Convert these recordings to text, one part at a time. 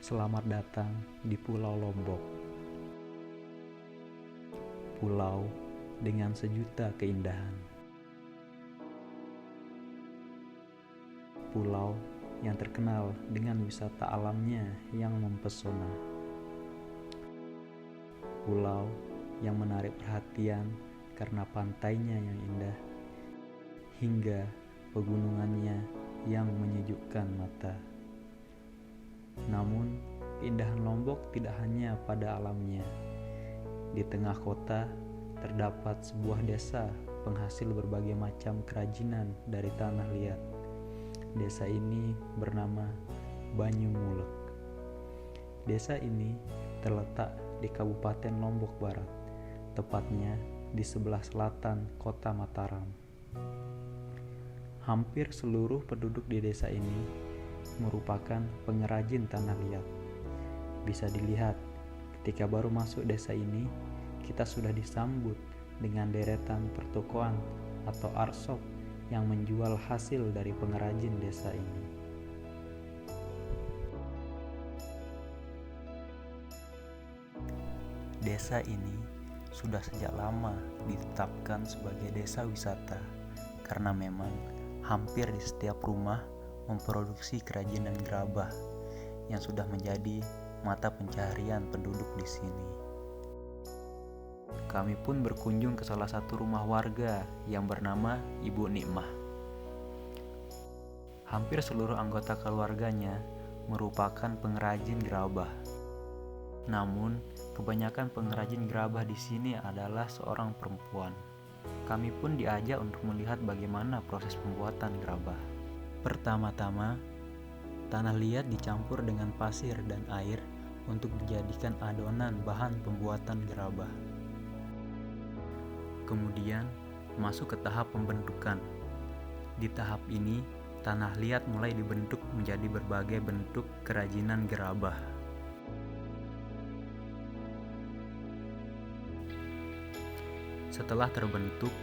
Selamat datang di Pulau Lombok. Pulau dengan sejuta keindahan. Pulau yang terkenal dengan wisata alamnya yang mempesona. Pulau yang menarik perhatian karena pantainya yang indah, hingga pegunungannya yang menyejukkan mata. Namun, keindahan Lombok tidak hanya pada alamnya. Di tengah kota, terdapat sebuah desa penghasil berbagai macam kerajinan dari tanah liat. Desa ini bernama Banyumulek. Desa ini terletak di Kabupaten Lombok Barat, tepatnya di sebelah selatan kota Mataram. Hampir seluruh penduduk di desa ini merupakan pengrajin tanah liat. Bisa dilihat, ketika baru masuk desa ini, kita sudah disambut dengan deretan pertokoan atau art shop yang menjual hasil dari pengrajin desa ini. Desa ini sudah sejak lama ditetapkan sebagai desa wisata karena memang hampir di setiap rumah memproduksi kerajinan gerabah yang sudah menjadi mata pencaharian penduduk di sini. Kami pun berkunjung ke salah satu rumah warga yang bernama Ibu Nikmah. Hampir seluruh anggota keluarganya merupakan pengrajin gerabah. Namun, kebanyakan pengrajin gerabah di sini adalah seorang perempuan. Kami pun diajak untuk melihat bagaimana proses pembuatan gerabah. Pertama-tama, tanah liat dicampur dengan pasir dan air untuk dijadikan adonan bahan pembuatan gerabah. Kemudian, masuk ke tahap pembentukan. Di tahap ini, tanah liat mulai dibentuk menjadi berbagai bentuk kerajinan gerabah. Setelah terbentuk,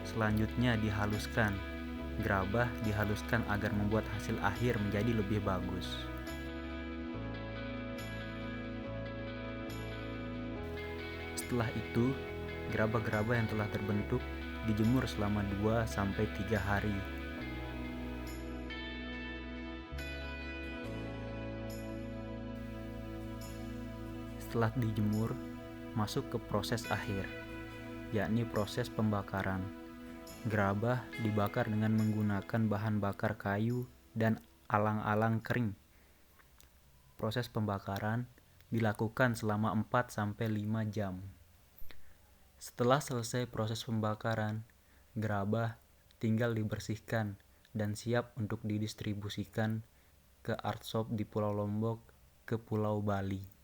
selanjutnya dihaluskan. Gerabah dihaluskan agar membuat hasil akhir menjadi lebih bagus. Setelah itu, gerabah-gerabah yang telah terbentuk dijemur selama 2-3 hari. Setelah dijemur, masuk ke proses akhir, yakni proses pembakaran. Gerabah dibakar dengan menggunakan bahan bakar kayu dan alang-alang kering. Proses pembakaran dilakukan selama 4-5 jam. Setelah selesai proses pembakaran, gerabah tinggal dibersihkan dan siap untuk didistribusikan ke art shop di Pulau Lombok ke Pulau Bali.